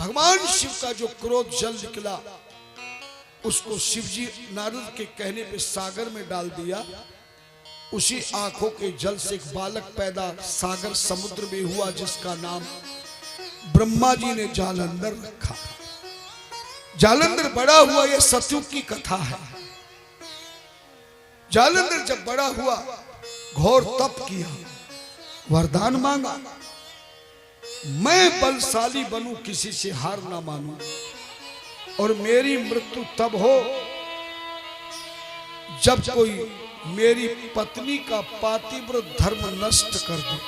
भगवान शिव का जो क्रोध जल निकला उसको शिवजी नारद के कहने पे सागर में डाल दिया। उसी आंखों के जल से एक बालक पैदा सागर समुद्र में हुआ जिसका नाम ब्रह्मा जी ने जालंधर रखा। जालंधर बड़ा हुआ, यह सतयुग की कथा है। जालंधर जब बड़ा हुआ घोर तप किया, वरदान मांगा, मैं बलशाली बनूं, किसी से हार ना मानूं, और मेरी मृत्यु तब हो जब कोई मेरी पत्नी का पातिव्रत धर्म नष्ट कर दे,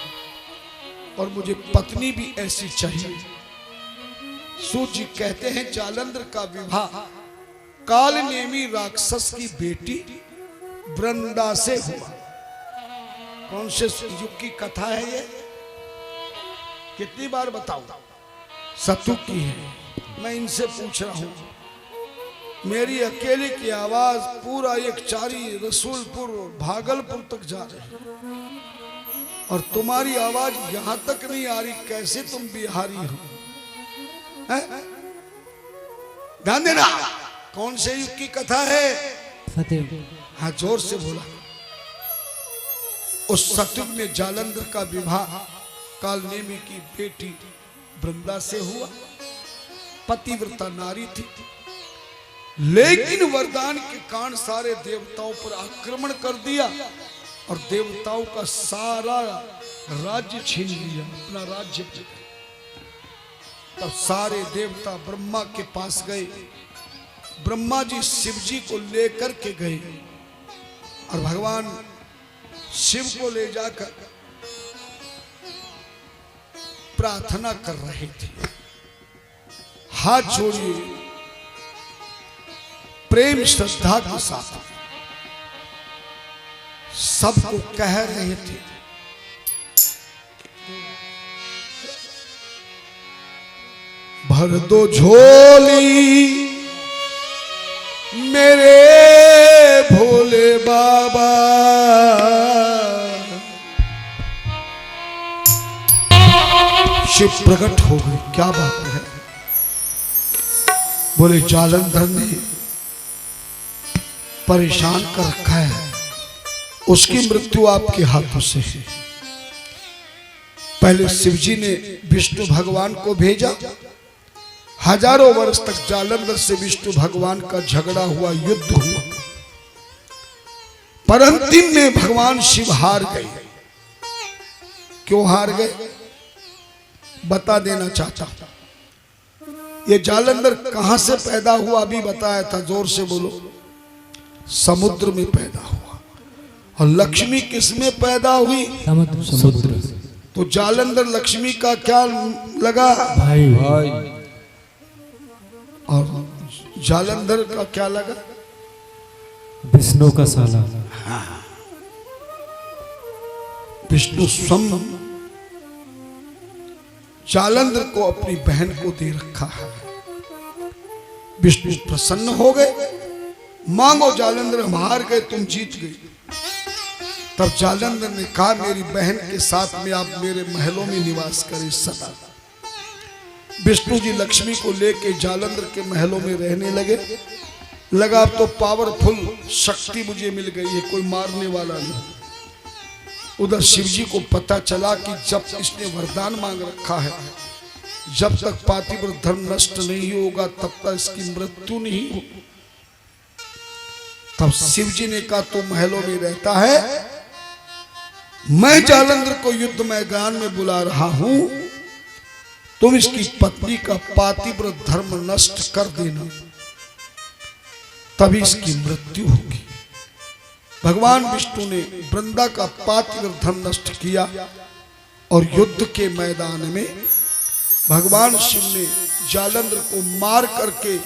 और मुझे पत्नी भी ऐसी चाहिए। सूत जी कहते हैं जालंधर का विवाह कालनेमी राक्षस की बेटी वृंदा से हुआ। कौन से युग की कथा है ये? कितनी बार बताऊं? सतयुग की है। मैं इनसे पूछ रहा हूं, मेरी अकेले की आवाज पूरा एक चारी रसूलपुर भागलपुर तक जा रही है, और तुम्हारी आवाज यहां तक नहीं आ रही। कैसे तुम बिहारी हो? ध्यान देना, कौन से युग की कथा है? सतयुग। हाँ, जोर से बोला। उस सतयुग में जालंधर का विवाह कालनेमी की बेटी वृंदा से हुआ। पतिव्रता नारी थी, लेकिन वरदान के कारण सारे देवताओं पर आक्रमण कर दिया और देवताओं का सारा राज्य छीन लिया, अपना राज्य। तब सारे देवता ब्रह्मा के पास गए। ब्रह्मा जी शिव जी को लेकर के गए और भगवान शिव को ले जाकर प्रार्थना कर रहे थे। हाथ जोड़िए, प्रेम श्रद्धा के साथ सबको कह रहे थे, भर दो झोली मेरे भोले बाबा, शिव प्रकट हो गए। क्या बात है? बोले जालंधर ने परेशान कर रखा है, उसकी मृत्यु आपके हाथों से है। पहले शिवजी ने विष्णु भगवान को भेजा। हजारों वर्ष तक जालंधर से विष्णु भगवान का झगड़ा हुआ, युद्ध हुआ, पर अंतिम में भगवान शिव हार गए। क्यों हार गए? बता देना चाहता हूं। ये जालंधर कहां से पैदा हुआ अभी बताया था, जोर से बोलो। समुद्र में पैदा हुआ। और लक्ष्मी किस में पैदा हुई? समुद्र। तो जालंधर लक्ष्मी का क्या लगा? भाई। और जालंधर का क्या लगा? विष्णु का साला। विष्णु स्वयं जालंधर को अपनी बहन को दे रखा है। विष्णु प्रसन्न हो गए, मांगो जालंधर, हम हार गए, तुम जीत गए। तब जालंधर ने कहा, मेरी बहन के साथ में आप मेरे महलों में निवास करें सदा। विष्णु जी लक्ष्मी को लेके जालंधर के महलों में रहने लगे। लगा अब तो पावरफुल शक्ति मुझे मिल गई है, कोई मारने वाला नहीं। उधर शिवजी को पता चला कि जब इसने वरदान मांग रखा है, जब तक पातिव्रत धर्म नष्ट नहीं होगा तब तक इसकी मृत्यु नहीं होगी। तब शिवजी ने कहा, तू महलों में रहता है, मैं जालंधर को युद्ध मैदान में बुला रहा हूं, तुम इसकी पत्नी का पातिव्रत धर्म नष्ट कर देना, तभी इसकी मृत्यु होगी। भगवान विष्णु ने वृंदा का पातिव्रत धर्म नष्ट किया और युद्ध के मैदान में भगवान शिव ने जालंधर को मार करके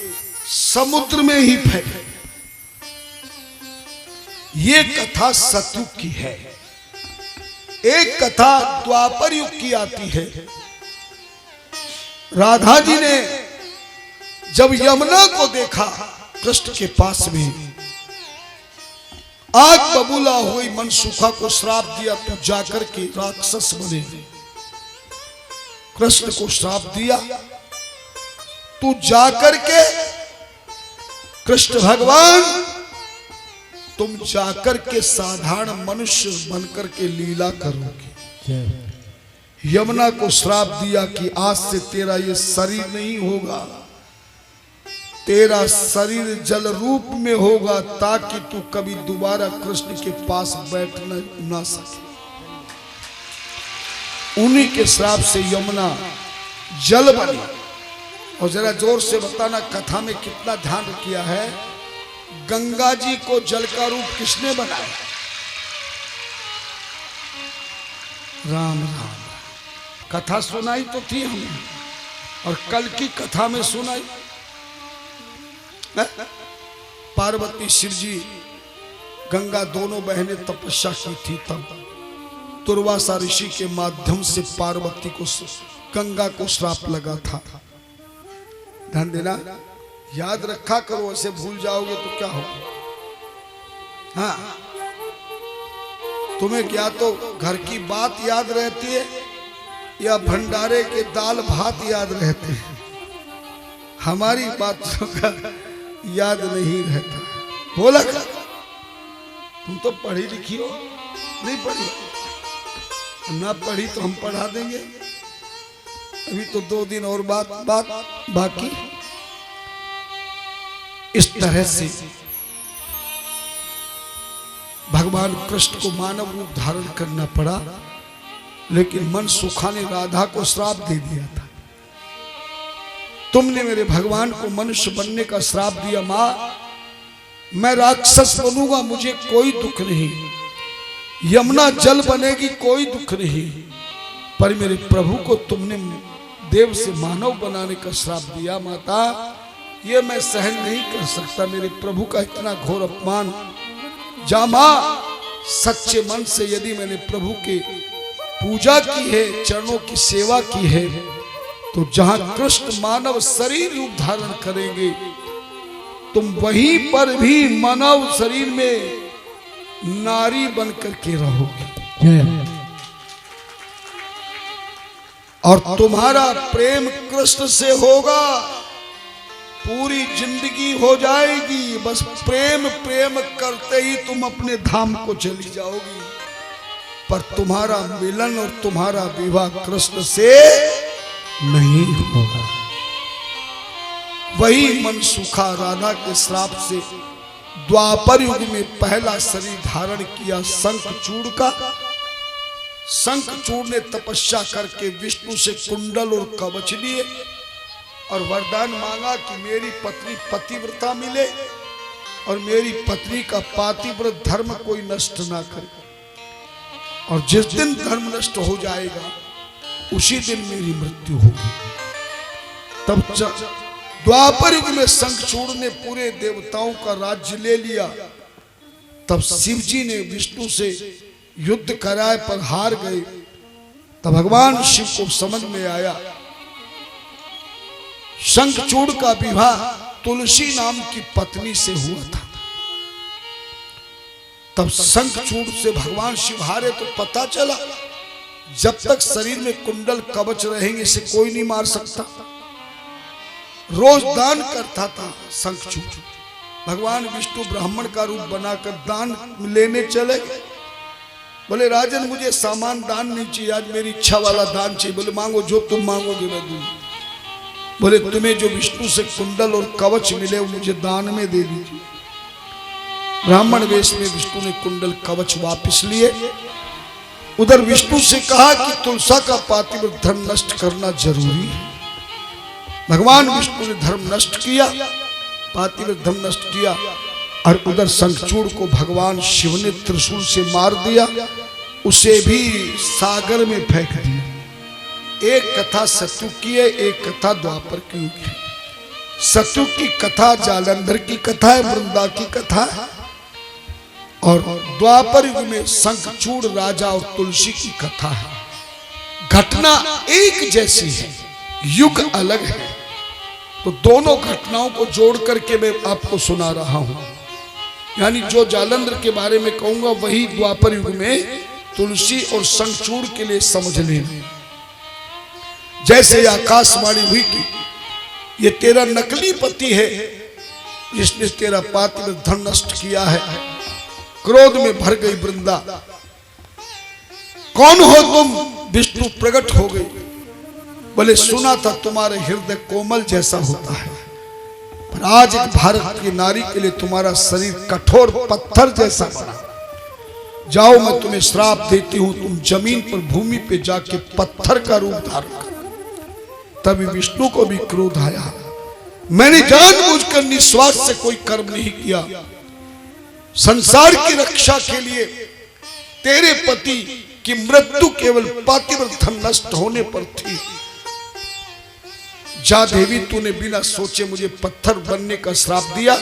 समुद्र में ही फेंका। ये कथा सतयुग की है। एक कथा द्वापर युग की आती है। राधा जी ने जब यमुना को देखा कृष्ण के पास में, आग बबूला हुई, मनसुखा को श्राप दिया, तू जाकर के राक्षस बने। कृष्ण को श्राप दिया, तू जाकर के कृष्ण भगवान तुम जाकर के साधारण मनुष्य बनकर के लीला करोगे। यमुना को श्राप दिया कि आज से तेरा ये शरीर नहीं होगा, तेरा शरीर जल रूप में होगा ताकि तू कभी दोबारा कृष्ण के पास बैठ ना सके। उन्हीं के श्राप से यमुना जल बनी। और जरा जोर से बताना कथा में कितना ध्यान किया है। गंगा जी को जल का रूप किसने बनाया? राम राम। कथा सुनाई तो थी हमने, और कल की कथा में सुनाई पार्वती शिव जी गंगा दोनों बहनें तपस्या की थी। तब दुर्वासा ऋषि के माध्यम से पार्वती को गंगा को श्राप लगा था। ध्यान देना, याद रखा करो, ऐसे भूल जाओगे तो क्या होगा। हाँ, तुम्हें क्या तो घर की बात याद रहती है या भंडारे के दाल भात याद रहते हैं, हमारी बातों का याद नहीं रहता। बोला क्या? तुम तो पढ़ी लिखी हो, नहीं पढ़ी? ना पढ़ी तो हम पढ़ा देंगे। अभी तो 2 दिन और बात बाकी। इस तरह से भगवान कृष्ण को मानव रूप धारण करना पड़ा, लेकिन मनसुखा ने राधा को श्राप दे दिया था। तुमने मेरे भगवान को मनुष्य बनने का श्राप दिया। मां, मैं राक्षस बनूंगा, मुझे कोई दुख नहीं। यमुना जल बनेगी, कोई दुख नहीं। पर मेरे प्रभु को तुमने देव से मानव बनाने का श्राप दिया। माता, ये मैं सहन नहीं कर सकता, मेरे प्रभु का इतना घोर अपमान। जा मां, सच्चे मन से यदि मैंने प्रभु के पूजा की है, चरणों की सेवा की है, तो जहां कृष्ण मानव शरीर रूप धारण करेंगे, तुम वहीं पर भी मानव शरीर में नारी बनकर के रहोगे। और तुम्हारा प्रेम कृष्ण से होगा, पूरी जिंदगी हो जाएगी। बस प्रेम प्रेम करते ही तुम अपने धाम को चली जाओगी। पर तुम्हारा मिलन और तुम्हारा विवाह कृष्ण से नहीं होगा। वही मनसुखा राधा के श्राप से द्वापर युग में पहला शरीर धारण किया शंखचूड़ का। शंखचूड़ ने तपस्या करके विष्णु से कुंडल और कवच लिए और वरदान मांगा कि मेरी पत्नी पतिव्रता मिले और मेरी पत्नी का पातिव्रत धर्म कोई नष्ट ना करे। और जिस दिन धर्म नष्ट हो जाएगा उसी दिन मेरी मृत्यु होगी। तब द्वापर युग में शंखचूड़ ने पूरे देवताओं का राज्य ले लिया। तब शिव जी ने विष्णु से युद्ध कराए पर हार गए। तब भगवान शिव को समझ में आया शंखचूड़ का विवाह तुलसी नाम की पत्नी से हुआ था। तब शंखचूड़ से भगवान शिव हारे तो पता चला जब तक शरीर में कुंडल कवच रहेंगे इसे कोई नहीं मार सकता। रोज दान करता था शंखचूड़। भगवान विष्णु ब्राह्मण का रूप बनाकर दान लेने चले गए। बोले राजन मुझे सामान दान नहीं चाहिए, आज मेरी इच्छा वाला दान चाहिए। बोले मांगो, जो तुम मांगोगे मैं दूंगा। बोले तुम्हें जो विष्णु से कुंडल और कवच मिले वो मुझे दान में दे दीजिए। ब्राह्मण वेश में विष्णु ने कुंडल कवच वापस लिए। उधर विष्णु से कहा कि तुलसा का पातिव्रत धर्म नष्ट करना जरूरी है। भगवान विष्णु ने धर्म नष्ट किया, पातिव्रत धर्म नष्ट किया। और उधर शंखचूड़ को भगवान शिव ने त्रिशूल से मार दिया, उसे भी सागर में फेंक दिया। एक कथा सत्यु की है, एक कथा द्वापर की है। सत्यु की कथा जालंधर की कथा है, वृंदा की कथा है। और द्वापर युग में शंखचूड़ राजा और तुलसी की कथा है। घटना एक जैसी है, युग अलग है। तो दोनों घटनाओं को जोड़ करके मैं आपको सुना रहा हूं। यानी जो जालंधर के बारे में कहूंगा वही द्वापर युग में तुलसी और शंखचूड़ के लिए समझ लेना। जैसे आकाशवाणी हुई कि ये तेरा नकली पति है जिसने तेरा पातिव्रत धर्म नष्ट किया है। क्रोध में भर गई वृंदा, कौन हो तुम? विष्णु प्रकट हो गई, बोले सुना था तुम्हारे हृदय कोमल जैसा होता है, पर आज एक भारत की नारी के लिए तुम्हारा शरीर कठोर पत्थर जैसा बना। जाओ मैं तुम्हें श्राप देती हूं, तुम जमीन पर भूमि पे जाके पत्थर का रूप धारण करो। तभी विष्णु को भी क्रोध आया, मैंने जानबूझकर निस्वार्थ से कोई कर्म नहीं किया, संसार की रक्षा के लिए तेरे पति की मृत्यु केवल पातिव्रत धर्म नष्ट होने पर थी। जा देवी, तूने बिना सोचे मुझे पत्थर बनने का श्राप दिया,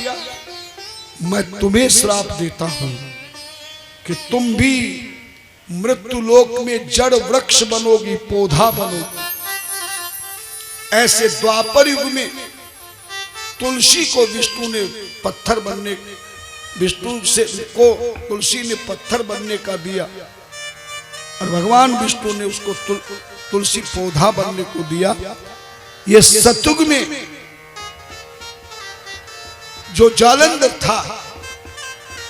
मैं तुम्हें श्राप देता हूं कि तुम भी मृत्यु लोक में जड़ वृक्ष बनोगी, पौधा बनोगी। ऐसे द्वापर युग में तुलसी को विष्णु ने पत्थर बनने, विष्णु से को तुलसी ने पत्थर बनने का दिया और भगवान विष्णु ने उसको तुलसी पौधा बनने को दिया। ये सतयुग में जो जालंधर था,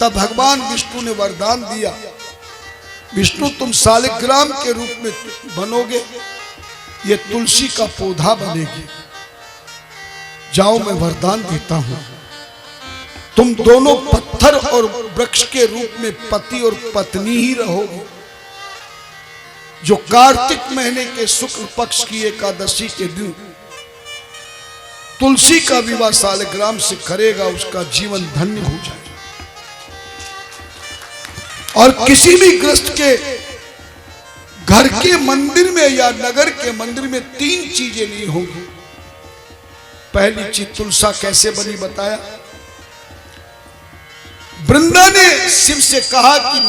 तब भगवान विष्णु ने वरदान दिया, विष्णु तुम शालिग्राम के रूप में बनोगे, ये तुलसी का पौधा बनेगी। जाओ मैं वरदान देता हूं, तुम दोनों पत्थर और वृक्ष के रूप में पति और पत्नी ही रहोगे। जो कार्तिक महीने के शुक्ल पक्ष की एकादशी के दिन तुलसी का विवाह शालिग्राम से करेगा, उसका जीवन धन्य हो जाएगा। और किसी भी ग्रस्त के घर के मंदिर में या नगर के मंदिर में 3 चीजें नहीं होंगी। पहली चीज तुलसा कैसे बनी बताया। वृंदा ने शिव से कहा कि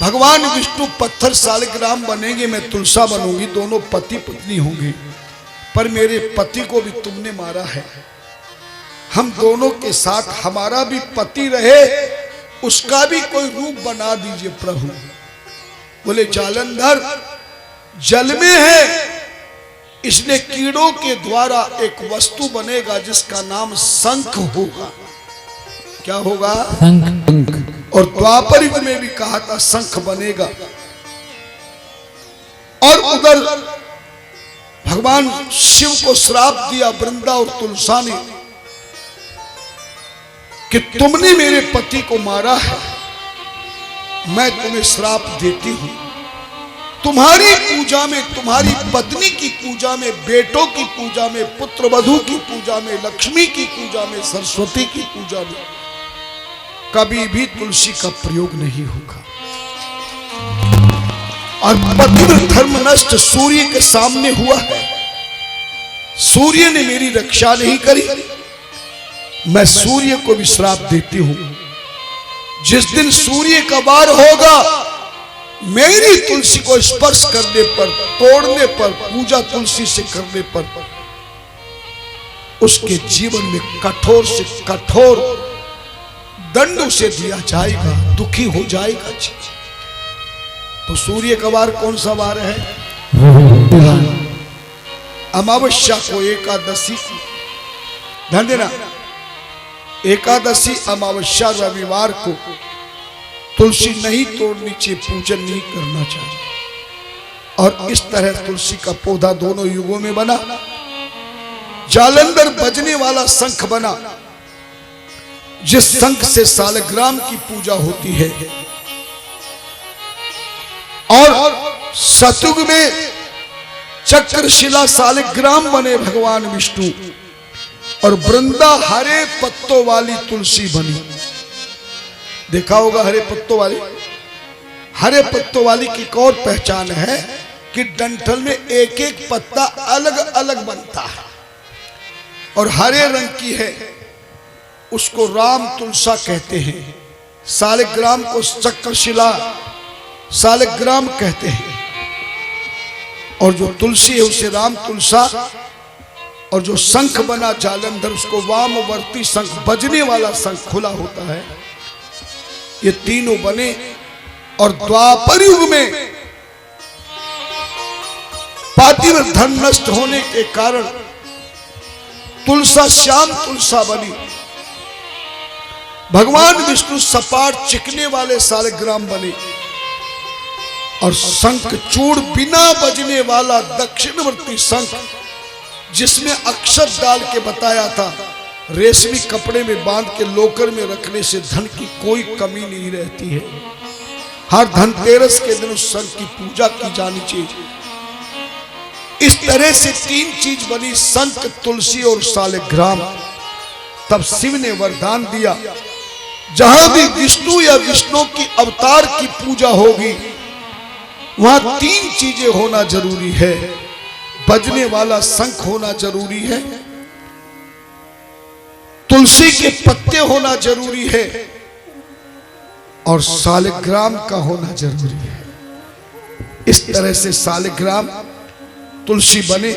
भगवान विष्णु पत्थर शालिग्राम बनेंगे, मैं तुलसा बनूंगी, दोनों पति पत्नी होंगे, पर मेरे पति को भी तुमने मारा है, हम दोनों के साथ हमारा भी पति रहे, उसका भी कोई रूप बना दीजिए प्रभु। बोले जालंधर जल में है, इसलिए कीड़ों के द्वारा एक वस्तु बनेगा जिसका नाम शंख होगा। क्या होगा? शंख। और द्वापर युग में भी कहा था शंख बनेगा। और उधर भगवान शिव को श्राप दिया वृंदा और तुलसा ने कि तुमने मेरे पति को मारा है, मैं तुम्हें श्राप देती हूं। तुम्हारी पूजा में, तुम्हारी पत्नी की पूजा में, बेटों की पूजा में, पुत्र वधू की पूजा में, लक्ष्मी की पूजा में, सरस्वती की पूजा में कभी भी तुलसी का प्रयोग नहीं होगा। और पतिव्रत धर्म नष्ट सूर्य के सामने हुआ है, सूर्य ने मेरी रक्षा नहीं करी, मैं सूर्य को भी श्राप देती हूं। जिस दिन सूर्य का वार होगा, मेरी तुलसी को स्पर्श करने पर, तोड़ने पर, पूजा तुलसी से करने पर उसके जीवन में कठोर से कठोर दंड उसे दिया जाएगा, दुखी हो जाएगा। तो सूर्य का वार कौन सा वार है? अमावस्या को, एकादशी, ध्यान देना, एकादशी, अमावस्या, रविवार को तुलसी नहीं तोड़नी चाहिए, पूजन नहीं करना चाहिए। और इस तरह तुलसी का पौधा दोनों युगों में बना। जालंधर बजने वाला शंख बना, जिस शंख से शालिग्राम की पूजा होती है। और सतयुग में चक्रशिला शालिग्राम बने भगवान विष्णु, और वृंदा हरे पत्तों वाली तुलसी बनी। देखा होगा हरे पत्तों वाली। हरे पत्तों वाली की एक और पहचान है कि डंठल में एक एक पत्ता अलग अलग बनता है और हरे रंग की है, उसको राम तुलसा कहते हैं। शालिग्राम को चक्रशिला शालिग्राम कहते हैं, और जो तुलसी है उसे राम तुलसा, और जो शंख बना जालंधर उसको वामवर्ती शंख, बजने वाला शंख खुला होता है। ये तीनों बने। और द्वापर युग में पातिव्रत धर्म नष्ट होने के कारण तुलसा श्याम तुलसा बनी। भगवान विष्णु सपाट चिकने वाले सालग्राम बने और शंख चूड़ बिना बजने वाला दक्षिणवर्ती शंख, जिसमें अक्षत डाल के बताया था रेशमी कपड़े में बांध के लोकर में रखने से धन की कोई कमी नहीं रहती है। हर धनतेरस के दिन उस शंख की पूजा की जानी चाहिए। इस तरह से तीन चीज बनी, शंख, तुलसी और सालग्राम। तब शिव ने वरदान दिया, जहां भी विष्णु या विष्णु की अवतार की पूजा होगी वहां तीन चीजें होना जरूरी है। बजने वाला शंख होना जरूरी है, तुलसी के पत्ते होना जरूरी है और सालग्राम का होना जरूरी है। इस तरह से सालग्राम तुलसी बने